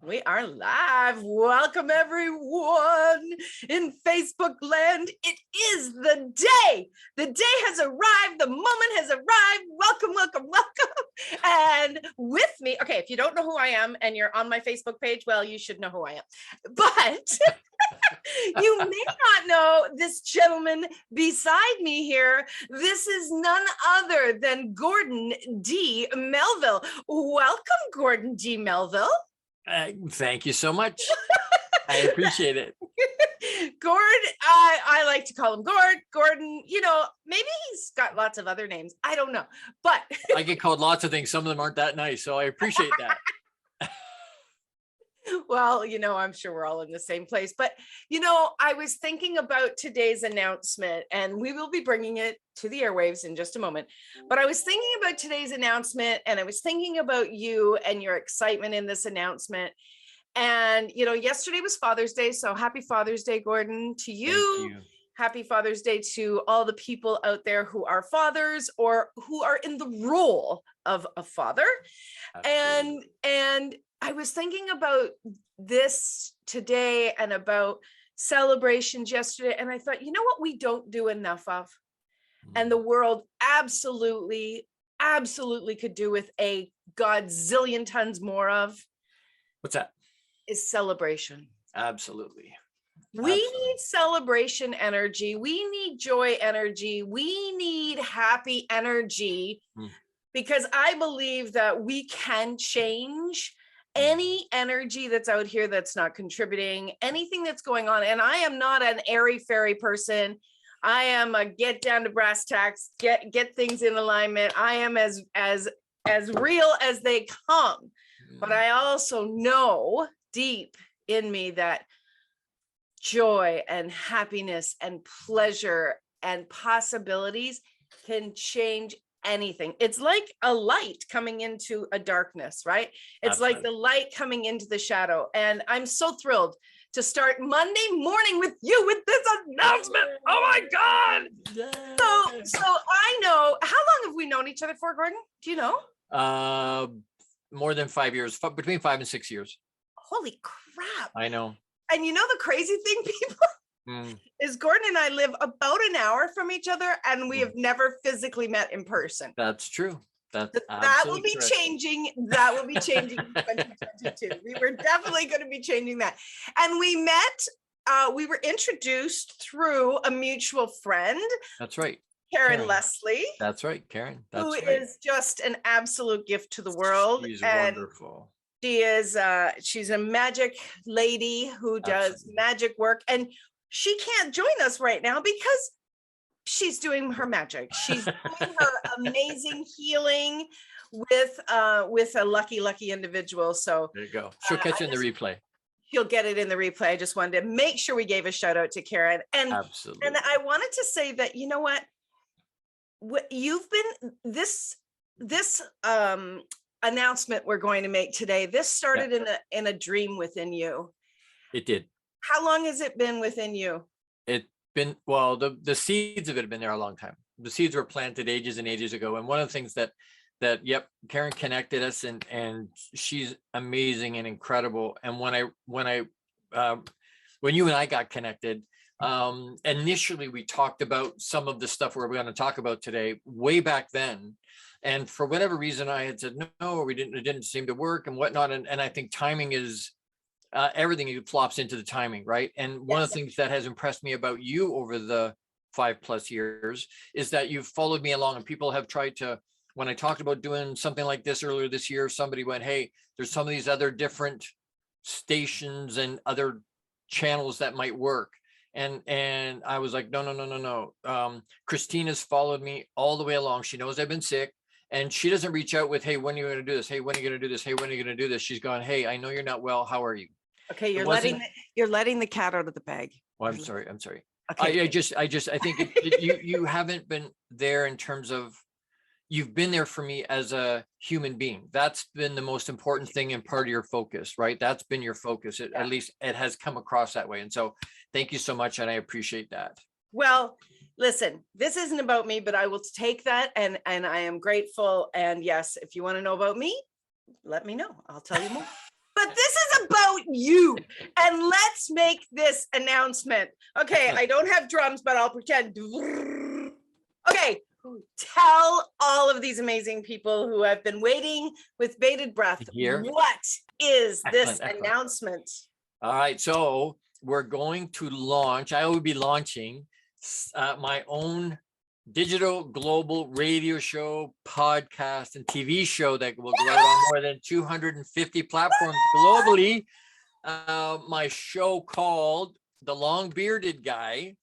We are live. Welcome, everyone in Facebook land. It is the day. The day has arrived. The moment has arrived. Welcome, welcome, welcome. And with me, okay, if you don't know who I am and you're on my Facebook page, well, you should know who I am. But you may not know this gentleman beside me here. This is none other than Gordon D. Melville. Welcome, Gordon D. Melville. Thank you so much. I appreciate it. Gord, I like to call him Gordon, you know, maybe he's got lots of other names. I don't know, but I get called lots of things. Some of them aren't that nice. So I appreciate that. Well, you know, I'm sure we're all in the same place, but you know, I was thinking about today's announcement and we will be bringing it to the airwaves in just a moment. But I was thinking about today's announcement and I was thinking about you and your excitement in this announcement. And, you know, yesterday was Father's Day. So happy Father's Day, Gordon, to you. Thank you. Happy Father's Day to all the people out there who are fathers or who are in the role of a father. Absolutely. And I was thinking about this today and about celebrations yesterday. And I thought, you know what we don't do enough of? And the world absolutely could do with a godzillion tons more of. What's that? Is celebration. Absolutely. We need celebration energy. We need joy energy. We need happy energy because I believe that we can change any energy that's out here that's not contributing, anything that's going on. And I am not an airy fairy person. I am a get down to brass tacks, get things in alignment. I am as real as they come. But I also know deep in me that joy and happiness and pleasure and possibilities can change anything. It's like a light coming into a darkness, right? It's Absolutely. like the light coming into the shadow. And I'm so thrilled to start Monday morning with you with this announcement. Oh my God. Yay. So I know, how long have we known each other for, Gordon? Do you know? More than 5 years, between 5 and 6 years. Holy crap. I know. And you know the crazy thing, people, is Gordon and I live about an hour from each other and we have never physically met in person. That's true. That will be correct. changing. That will be changing in 2022. We were definitely going to be changing that. And we met, we were introduced through a mutual friend. That's right. Karen Leslie. That's right, Karen. That's who right. is just an absolute gift to the world. She's and wonderful. She is, she's a magic lady who does magic work. And she can't join us right now because she's doing her magic. She's doing her amazing healing with a lucky individual. So there you go. She'll catch it in the replay. She'll get it in the replay. I just wanted to make sure we gave a shout out to Karen. And absolutely. And I wanted to say that, you know what you've been, this announcement we're going to make today, this started in a dream within you. It did. How long has it been within you? It's been, well, the seeds of it have been there a long time. The seeds were planted ages and ages ago. And one of the things that Karen connected us, and she's amazing and incredible. And when you and I got connected, initially we talked about some of the stuff we're going to talk about today way back then. And for whatever reason, I had said, no, it didn't seem to work and whatnot. And I think timing is everything flops into the timing, right? And one of the things that has impressed me about you over the 5+ years is that you've followed me along, and people have tried to, when I talked about doing something like this earlier this year, somebody went, hey, there's some of these other different stations and other channels that might work. And I was like, no. Christina's followed me all the way along. She knows I've been sick. And she doesn't reach out with, hey, when are you going to do this? Hey, when are you going to do this? Hey, when are you going to do this? She's gone, hey, I know you're not well. How are you? Okay, you're letting the cat out of the bag. Oh, I'm sorry. Okay. I think you haven't been there in terms of, you've been there for me as a human being. That's been the most important thing and part of your focus, right? That's been your focus. At least it has come across that way. And so thank you so much. And I appreciate that. Well, listen, this isn't about me, but I will take that. And I am grateful. And yes, if you want to know about me, let me know. I'll tell you more. But this is about you. And let's make this announcement. Okay, I don't have drums, but I'll pretend. Okay, tell all of these amazing people who have been waiting with bated breath, Here. what is this Excellent. announcement? All right, so we're going to launch, I will be launching my own digital global radio show, podcast, and TV show that will go out on more than 250 platforms globally. My show called The Long Bearded Guy.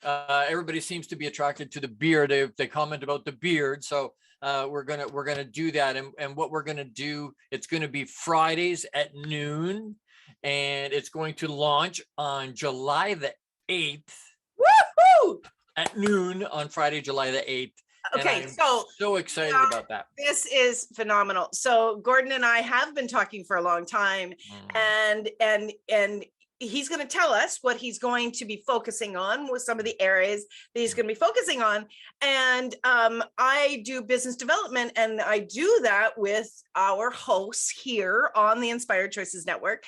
Everybody seems to be attracted to the beard. They comment about the beard. So we're gonna do that. And what we're gonna do, it's gonna be Fridays at noon, and it's going to launch on July the 8th. Woohoo! At noon on Friday, July the 8th. Okay, so excited about that. This is phenomenal. So Gordon and I have been talking for a long time, and he's going to tell us what he's going to be focusing on with some of the areas that he's going to be focusing on. And I do business development, and I do that with our hosts here on the Inspired Choices Network.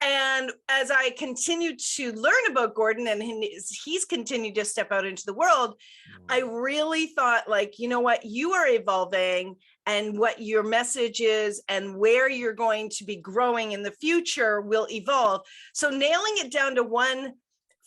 And as I continue to learn about Gordon and he's continued to step out into the world, I really thought, like, you know what, you are evolving, and what your message is and where you're going to be growing in the future will evolve. So nailing it down to one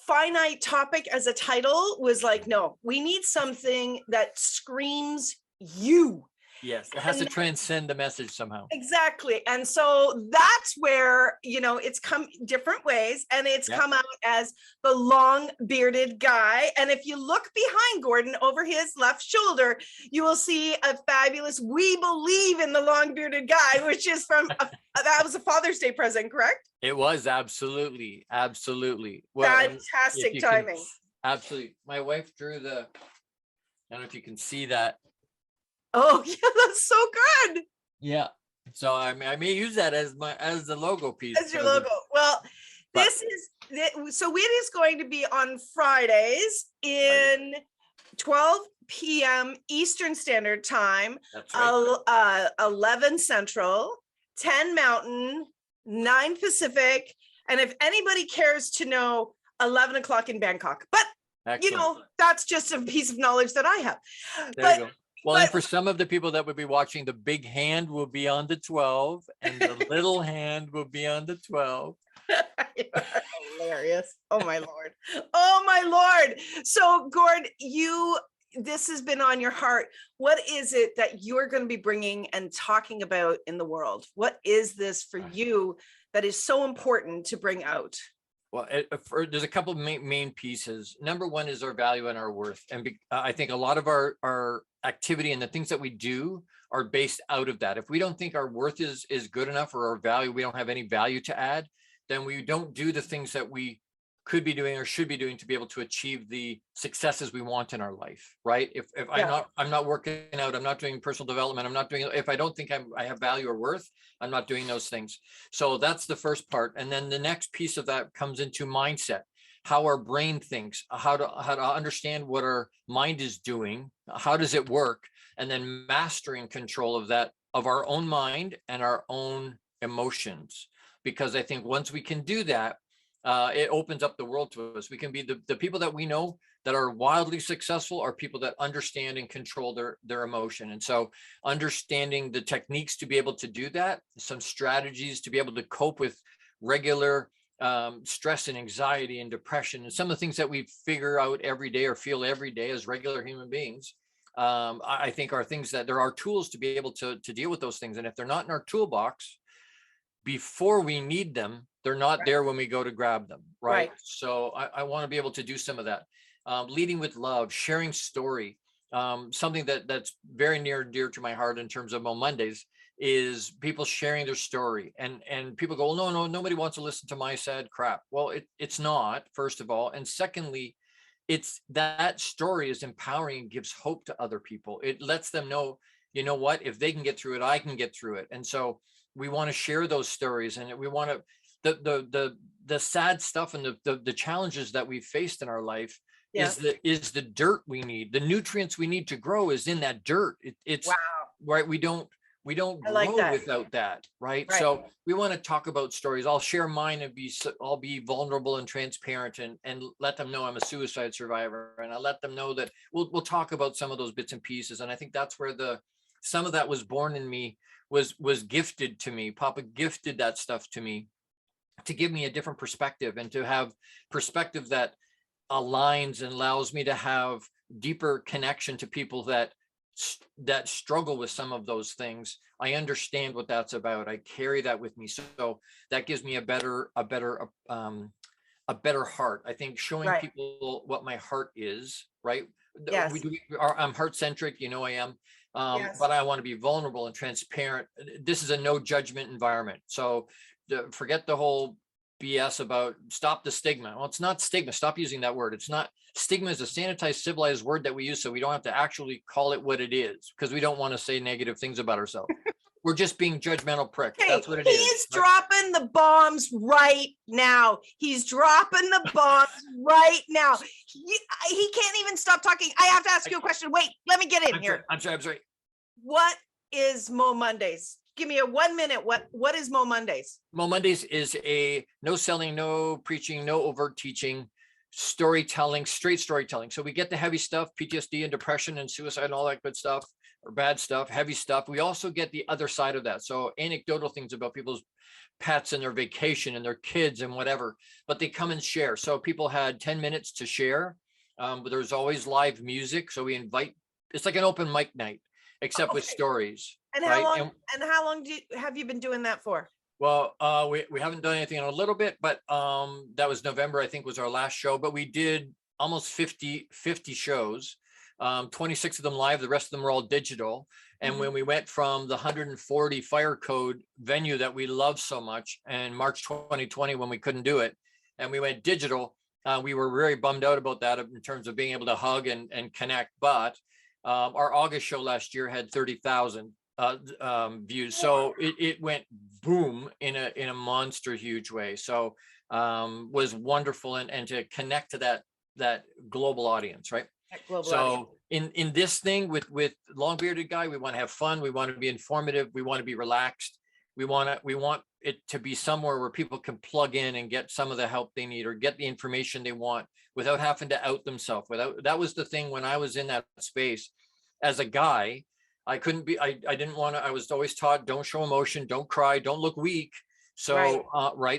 finite topic as a title was like, no, we need something that screams you. Yes, it has to transcend the message somehow. Exactly. And so that's where, you know, it's come different ways, and it's come out as The Long Bearded Guy. And if you look behind Gordon over his left shoulder, you will see a fabulous "We Believe in the Long Bearded Guy," which is from, that was a Father's Day present, correct? It was, absolutely. Well, fantastic timing. Absolutely. My wife drew I don't know if you can see that. Oh yeah, that's so good. Yeah. So I may use that as the logo piece. As your logo. Well, this is so it is going to be on Fridays in 12 p.m. Eastern Standard Time. That's right. 11 Central, 10 Mountain, 9 Pacific, and if anybody cares to know, 11 o'clock in Bangkok. But excellent. You know, that's just a piece of knowledge that I have. There you go. Well, and for some of the people that would be watching, the big hand will be on the 12 and the little hand will be on the 12. Hilarious. Oh my Lord. Oh my Lord. So Gord, this has been on your heart. What is it that you're going to be bringing and talking about in the world? What is this for you that is so important to bring out? Well, there's a couple of main pieces. Number one is our value and our worth. And I think a lot of our activity and the things that we do are based out of that. If we don't think our worth is good enough, or our value, we don't have any value to add, then we don't do the things that we could be doing or should be doing to be able to achieve the successes we want in our life, right? If I'm not working out, I'm not doing personal development, if I don't think I have value or worth, I'm not doing those things. So that's the first part. And then the next piece of that comes into mindset, how our brain thinks, how to understand what our mind is doing, how does it work, and then mastering control of that, of our own mind and our own emotions. Because I think once we can do that, it opens up the world to us. We can be the people that we know that are wildly successful are people that understand and control their emotion. And so understanding the techniques to be able to do that, some strategies to be able to cope with regular stress and anxiety and depression, and some of the things that we figure out every day or feel every day as regular human beings, I think are things that there are tools to be able to deal with those things. And if they're not in our toolbox before we need them, they're not there when we go to grab them, right? So I want to be able to do some of that. Leading with love, sharing story. Something that's very near and dear to my heart in terms of Mondays is people sharing their story. And people go, well, no, nobody wants to listen to my sad crap. Well, it's not, first of all. And secondly, it's that story is empowering and gives hope to other people. It lets them know, you know what, if they can get through it, I can get through it. And so we want to share those stories, and we want to, the sad stuff and the challenges that we've faced in our life is the dirt we need. The nutrients we need to grow is in that dirt. It's wow. Right. We don't We don't I like grow that. without that, right? Right. So we want to talk about stories. I'll share mine and I'll be vulnerable and transparent and let them know I'm a suicide survivor. And I let them know that we'll talk about some of those bits and pieces. And I think that's where some of that was born in me, was gifted to me. Papa gifted that stuff to me to give me a different perspective, and to have perspective that aligns and allows me to have deeper connection to people that struggle with some of those things. I understand what that's about. I carry that with me. So that gives me a better heart. I think showing Right. people what my heart is, right? Yes. I'm heart centric, I am. Yes. But I want to be vulnerable and transparent. This is a no judgment environment. So forget the whole BS about stop the stigma. Well, it's not stigma. Stop using that word. It's not. Stigma is a sanitized, civilized word that we use so we don't have to actually call it what it is, because we don't want to say negative things about ourselves. We're just being judgmental pricks. Okay, That's what it is. He's dropping the bombs right now. He's dropping the bombs right now. He can't even stop talking. I have to ask you a question. Wait, let me get in here. I'm sorry. What is Mo Mondays? Give me a 1 minute. What is Mo Mondays? Mo Mondays is a no selling, no preaching, no overt teaching, storytelling, straight storytelling. So we get the heavy stuff, PTSD and depression and suicide and all that good stuff, or bad stuff, heavy stuff. We also get the other side of that. So anecdotal things about people's pets and their vacation and their kids and whatever, but they come and share. So people had 10 minutes to share. But there's always live music. So we invite, it's like an open mic night, except with stories. And how long? And how long have you been doing that for? Well, we haven't done anything in a little bit, but that was November, I think, was our last show. But we did almost 50 shows, 26 of them live. The rest of them were all digital. And when we went from the 140 fire code venue that we love so much, and March 2020, when we couldn't do it, and we went digital, we were very bummed out about that in terms of being able to hug and connect. But our August show last year had 30,000 views. So it went boom in a monster huge way. So was wonderful, and to connect to that global audience, right? So in this thing with Long Bearded Guy, we want to have fun. We want to be informative. We want to be relaxed. We want it to be somewhere where people can plug in and get some of the help they need, or get the information they want without having to out themselves. That was the thing when I was in that space as a guy. I couldn't be, I didn't want to, I was always taught, don't show emotion, don't cry, don't look weak. So,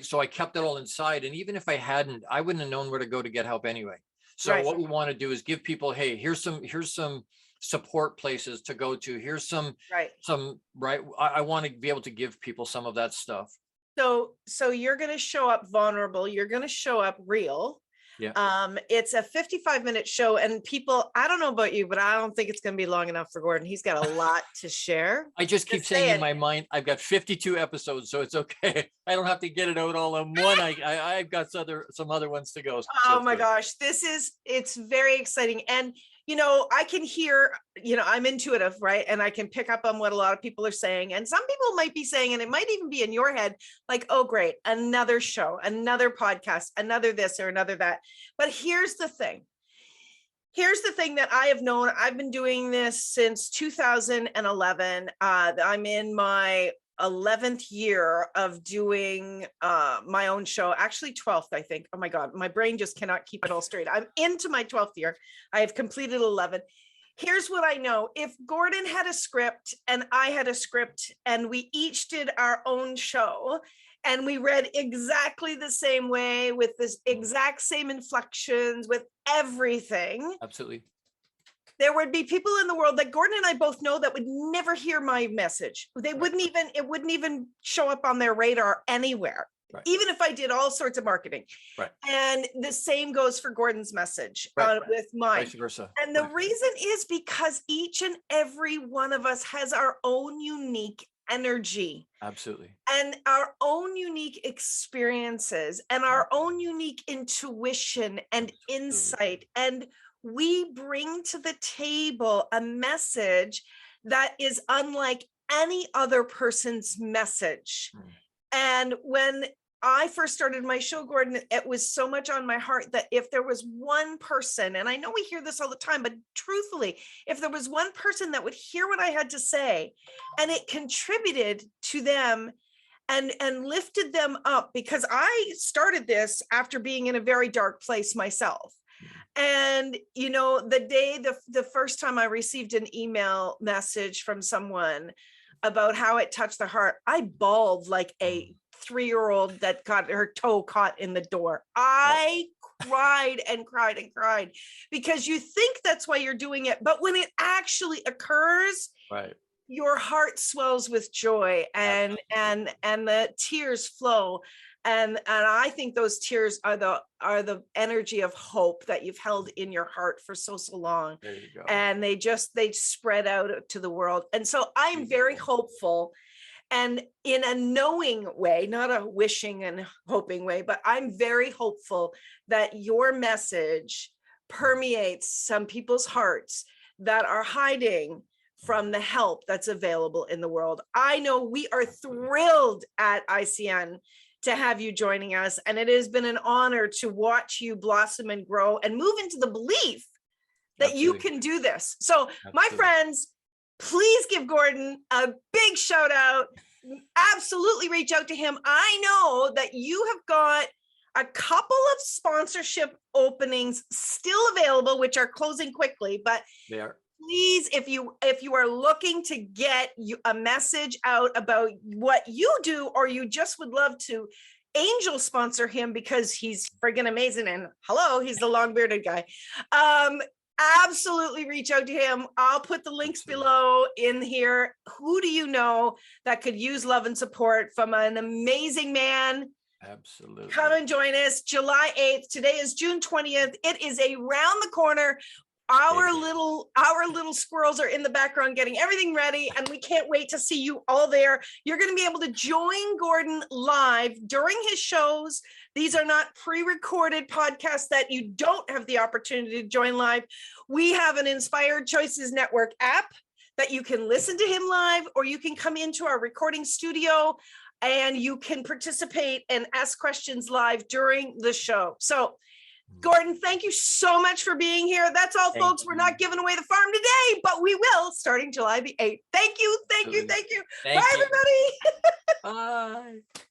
so I kept it all inside. And even if I hadn't, I wouldn't have known where to go to get help anyway. So what we want to do is give people, hey, here's some support places to go to. Here's some, I want to be able to give people some of that stuff. So you're going to show up vulnerable. You're going to show up real. Yeah. It's a 55-minute show, and people, I don't know about you, but I don't think it's going to be long enough for Gordon. He's got a lot to share. I just keep saying in my mind, I've got 52 episodes, so it's okay. I don't have to get it out all in one. I've got some other ones to go. Oh my gosh, it's very exciting. And I can hear, I'm intuitive, right? And I can pick up on what a lot of people are saying. And some people might be saying, and it might even be in your head, like, oh, great, another show, another podcast, another this or another that. But here's the thing. Here's the thing that I have known. I've been doing this since 2011. I'm in my 11th year of doing my own show, actually 12th, I think. Oh my God, my brain just cannot keep it all straight. I'm into my 12th year. I have completed 11. Here's what I know. If Gordon had a script and I had a script, and we each did our own show, and we read exactly the same way, with this exact same inflections, with everything. Absolutely. There would be people in the world that Gordon and I both know that would never hear my message. It wouldn't even show up on their radar anywhere, even if I did all sorts of marketing. Right. And the same goes for Gordon's message with mine. Vice versa. And the reason is because each and every one of us has our own unique energy. Absolutely. And our own unique experiences and our own unique intuition and insight. And we bring to the table a message that is unlike any other person's message. And when I first started my show, Gordon, it was so much on my heart that if there was one person, and I know we hear this all the time, but truthfully, if there was one person that would hear what I had to say and it contributed to them and lifted them up, because I started this after being in a very dark place myself. And, you know, the first time I received an email message from someone about how it touched their heart, I bawled like a 3-year-old that got her toe caught in the door. I cried and cried and cried, because you think that's why you're doing it. But when it actually occurs, right, your heart swells with joy, and the tears flow. And I think those tears are the energy of hope that you've held in your heart for so long. There you go. And they spread out to the world. And so I'm very hopeful, and in a knowing way, not a wishing and hoping way, but I'm very hopeful that your message permeates some people's hearts that are hiding from the help that's available in the world. I know we are thrilled at ICN to have you joining us, and it has been an honor to watch you blossom and grow and move into the belief that you can do this. So my friends, please give Gordon a big shout out. Absolutely reach out to him. I know that you have got a couple of sponsorship openings still available, which are closing quickly, but they are. Please, if you are looking to get a message out about what you do, or you just would love to angel sponsor him because he's friggin' amazing, and hello, he's the long bearded guy. Absolutely reach out to him. I'll put the links below in here. Who do you know that could use love and support from an amazing man? Absolutely. Come and join us July 8th. Today is June 20th. It is around the corner. Our little squirrels are in the background getting everything ready, and we can't wait to see you all there. You're going to be able to join Gordon live during his shows. These are not pre-recorded podcasts that you don't have the opportunity to join live. We have an Inspired Choices Network app that you can listen to him live, or you can come into our recording studio and you can participate and ask questions live during the show. So Gordon, thank you so much for being here. That's all, folks. We're not giving away the farm today, but we will starting July the 8th. Thank you. Bye, everybody. Bye.